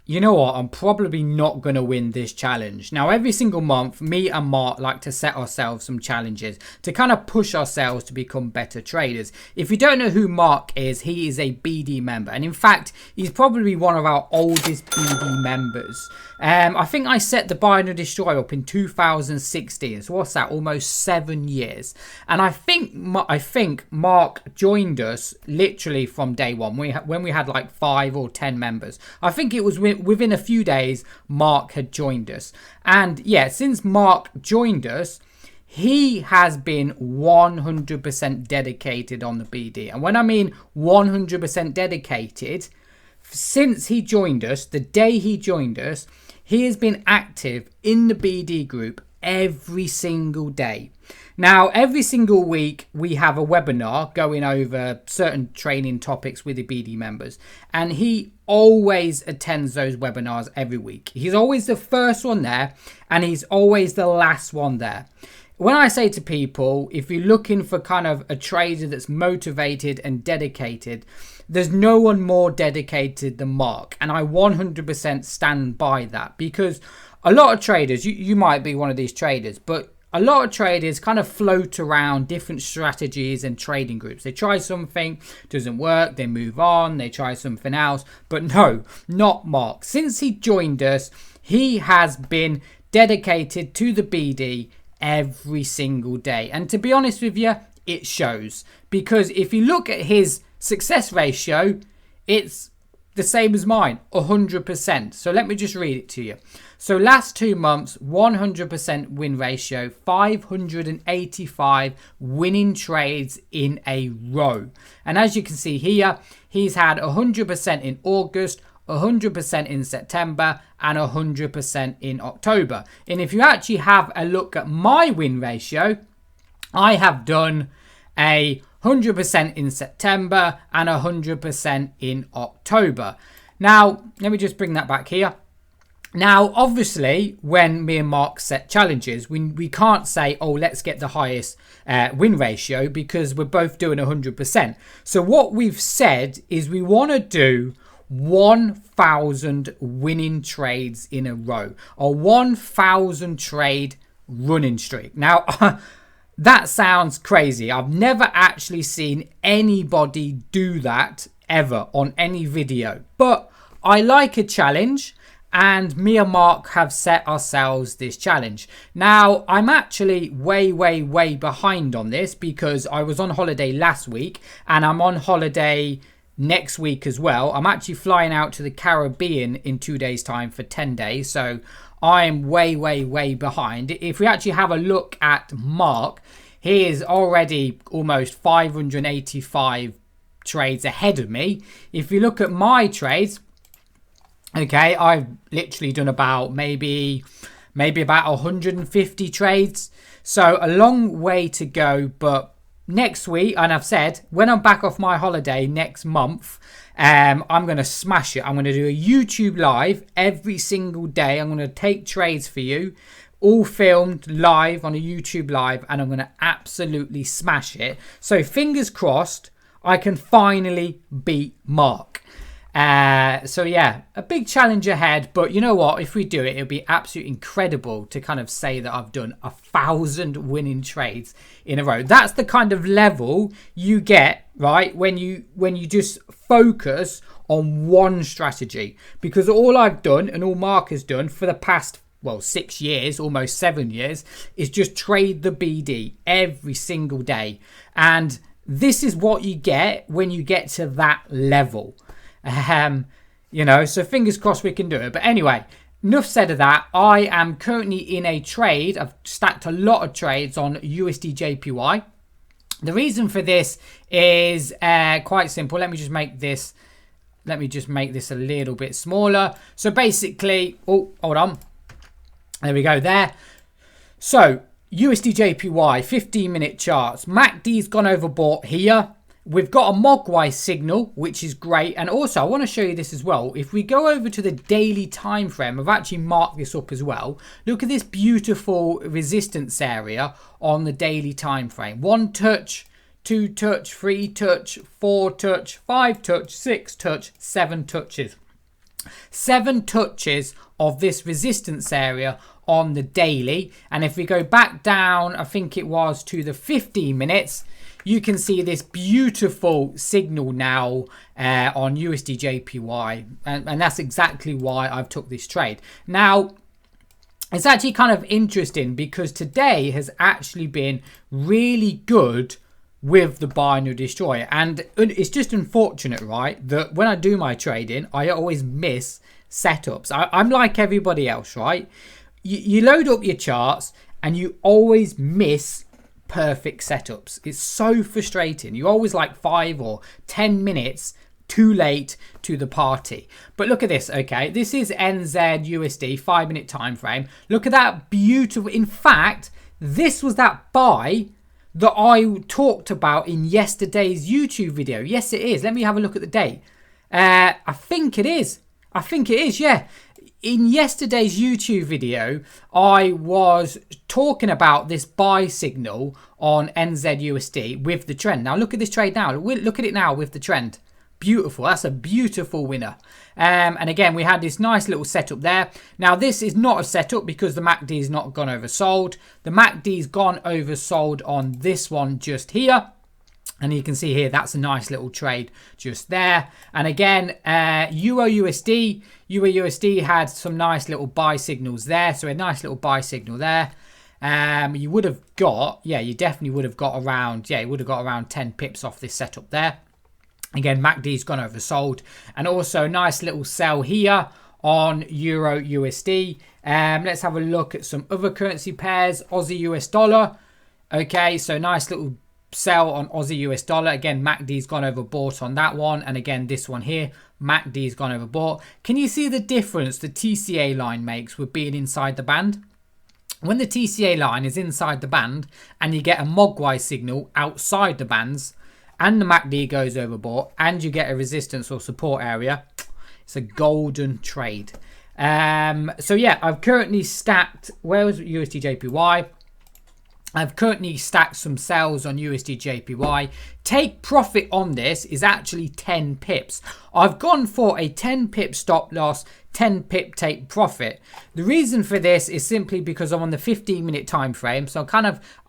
you know what, I'm probably not going to win this challenge. Now, every single month, me and Mark like to set ourselves some challenges to kind of push ourselves to become better traders. If you don't know who Mark is, he is a BD member. And in fact, he's probably one of our oldest BD members. I think I set the Binary Destroyer up in 2016. So what's that? Almost 7 years. And I think Mark joined us literally from day one. When we had like 5 or 10 members. I think it was within a few days, Mark had joined us. And yeah, since Mark joined us, he has been 100% dedicated on the BD. And when I mean 100% dedicated, since he joined us, the day he joined us, he has been active in the BD group every single day. Now, every single week, we have a webinar going over certain training topics with the BD members. And he always attends those webinars every week. He's always the first one there, and he's always the last one there. When I say to people, if you're looking for kind of a trader that's motivated and dedicated, there's no one more dedicated than Mark. And I 100% stand by that, because a lot of traders, you might be one of these traders, but a lot of traders kind of float around different strategies and trading groups. They try something, doesn't work, they move on, they try something else. But no, not Mark. Since he joined us, he has been dedicated to the BD every single day. And to be honest with you, it shows. Because if you look at his success ratio, it's the same as mine, 100%. So let me just read it to you. So last 2 months, 100% win ratio, 585 winning trades in a row. And as you can see here, he's had 100% in August, 100% in September, and 100% in October. And if you actually have a look at my win ratio, I have done a 100% in September and 100% in October. Now, let me just bring that back here. Now, obviously, when me and Mark set challenges, we can't say, oh, let's get the highest win ratio, because we're both doing 100%. So what we've said is we want to do 1,000 winning trades in a row, a 1,000 trade running streak. Now, that sounds crazy. I've never actually seen anybody do that ever on any video, but I like a challenge, and me and Mark have set ourselves this challenge. Now, I'm actually way behind on this, because I was on holiday last week and I'm on holiday next week as well. I'm actually flying out to the Caribbean in 2 days time for 10 days. So I'm way behind. If we actually have a look at Mark, he is already almost 585 trades ahead of me. If you look at my trades, okay, I've literally done about maybe about 150 trades. So a long way to go, but next week, and I've said, when I'm back off my holiday next month, I'm going to smash it. I'm going to do a YouTube live every single day. I'm going to take trades for you, all filmed live on a YouTube live, and I'm going to absolutely smash it. So fingers crossed, I can finally beat Mark. So yeah, a big challenge ahead, but you know what, if we do it, it'll be absolutely incredible to kind of say that I've done 1,000 winning trades in a row. That's the kind of level you get, right, when you just focus on one strategy. Because all I've done and all Mark has done for the past 6 years, almost 7 years, is just trade the BD every single day. And this is what you get when you get to that level. So fingers crossed we can do it. But anyway, enough said of that. I am currently in a trade. I've stacked a lot of trades on USD/JPY. The reason for this is quite simple. Let me just make this a little bit smaller. So basically, hold on. There we go there. So USD/JPY 15-minute charts. MACD's gone overbought here. We've got a Mogwai signal, which is great. And also, I want to show you this as well. If we go over to the daily time frame, I've actually marked this up as well. Look at this beautiful resistance area on the daily time frame. 1 touch, 2 touch, 3 touch, 4 touch, 5 touch, 6 touch, 7 touches. 7 touches of this resistance area on the daily. And if we go back down, I think it was to the 15 minutes, you can see this beautiful signal now on USD JPY. And that's exactly why I've took this trade. Now, it's actually kind of interesting because today has actually been really good with the binary destroyer. And it's just unfortunate, right, that when I do my trading, I always miss setups. I'm like everybody else, right? You load up your charts and you always miss perfect setups. It's so frustrating. You're always like 5 or 10 minutes too late to the party. But look at this, okay? This is NZ USD 5-minute time frame. Look at that beautiful. In fact, this was that buy that I talked about in yesterday's YouTube video. Yes, it is. Let me have a look at the date. I think it is. Yeah. In yesterday's YouTube video, I was talking about this buy signal on NZUSD with the trend. Now, look at this trade now. Look at it now with the trend. Beautiful. That's a beautiful winner. And again, we had this nice little setup there. Now, this is not a setup because the MACD is not gone oversold. The MACD's gone oversold on this one just here. And you can see here, that's a nice little trade just there. And again, EURUSD had some nice little buy signals there. So a nice little buy signal there. You would have got, you definitely would have got around, you would have got around 10 pips off this setup there. Again, MACD's gone oversold. And also a nice little sell here on EURUSD. Let's have a look at some other currency pairs. Aussie US dollar. Okay, so nice little sell on Aussie US dollar. Again, MACD's gone overbought on that one. And again, this one here, MACD's gone overbought. Can you see the difference the TCA line makes with being inside the band? When the TCA line is inside the band and you get a Mogwai signal outside the bands and the MACD goes overbought and you get a resistance or support area, it's a golden trade. So yeah, I've currently stacked, where was USD JPY? I've currently stacked some sells on USD JPY. Take profit on this is actually 10 pips. I've gone for a 10 pip stop loss, 10 pip take profit. The reason for this is simply because I'm on the 15-minute time frame, so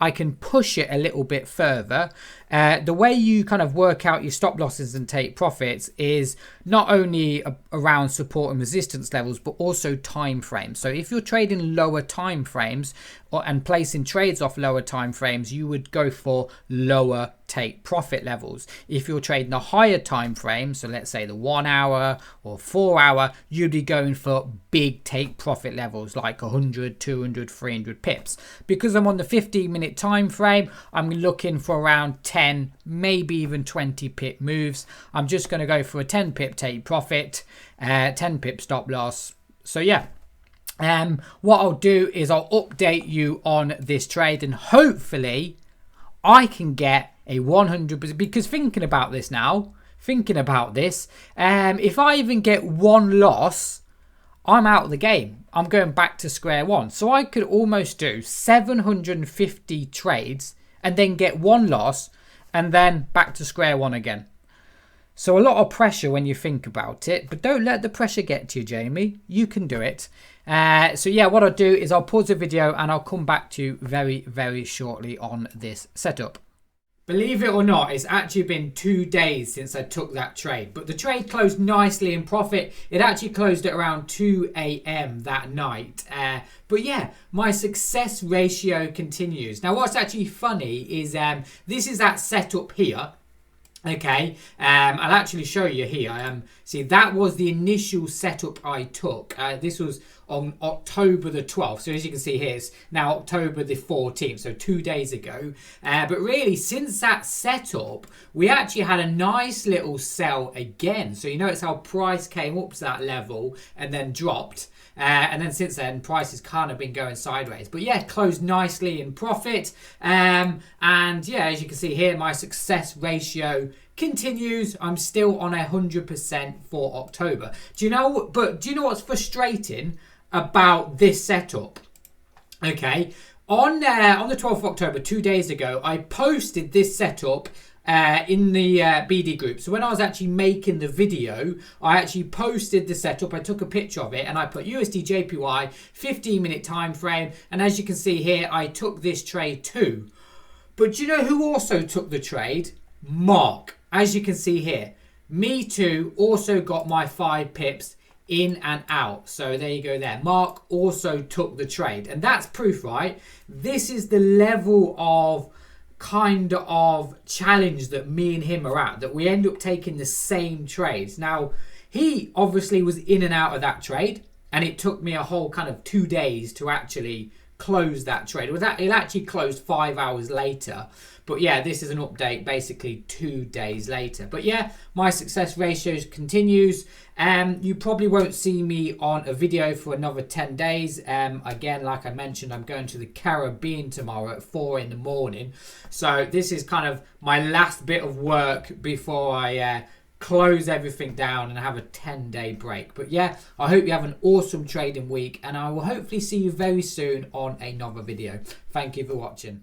I can push it a little bit further. The way you kind of work out your stop losses and take profits is not only around support and resistance levels, but also time frames. So if you're trading lower time frames and placing trades off lower time frames, you would go for lower take profit levels. If you're trading the higher time frame, so let's say the 1 hour or 4 hour, you'd be going for big take profit levels like 100, 200, 300 pips. Because I'm on the 15-minute time frame, I'm looking for around 10, maybe even 20 pip moves. I'm just going to go for a 10 pip take profit, 10 pip stop loss. So yeah, what I'll do is I'll update you on this trade and hopefully I can get a 100%, because thinking about this, if I even get one loss, I'm out of the game. I'm going back to square one. So I could almost do 750 trades and then get one loss and then back to square one again. So a lot of pressure when you think about it, but don't let the pressure get to you, Jamie. You can do it. So yeah, what I'll do is I'll pause the video and I'll come back to you very, very shortly on this setup. Believe it or not, it's actually been 2 days since I took that trade, but the trade closed nicely in profit. It actually closed at around 2 a.m. that night. But yeah, my success ratio continues. Now, what's actually funny is this is that setup here. Okay, I'll actually show you here. See, that was the initial setup I took. This was on October the 12th. So as you can see here, it's now October the 14th, so 2 days ago. But really, since that setup, we actually had a nice little sell again. So you notice how price came up to that level and then dropped. And then since then, price has kind of been going sideways. But yeah, closed nicely in profit. And yeah, as you can see here, my success ratio continues. I'm still on 100% for October. Do you know what's frustrating about this setup? Okay, on the 12th of October, 2 days ago, I posted this setup in the BD group. So when I was actually making the video, I actually posted the setup. I took a picture of it and I put USD JPY 15-minute time frame. And as you can see here, I took this trade too. But do you know who also took the trade? Mark. As you can see here, me too also got my 5 pips in and out. So there you go there. Mark also took the trade. And that's proof, right? This is the level of kind of challenge that me and him are at, that we end up taking the same trades. Now, he obviously was in and out of that trade, and it took me a whole kind of 2 days to actually close that trade. It actually closed 5 hours later. But yeah, this is an update basically 2 days later. But yeah, my success ratios continues. You probably won't see me on a video for another 10 days. Again, like I mentioned, I'm going to the Caribbean tomorrow at 4 in the morning. So this is kind of my last bit of work before I close everything down and have a 10-day break. But yeah, I hope you have an awesome trading week, and I will hopefully see you very soon on another video. Thank you for watching.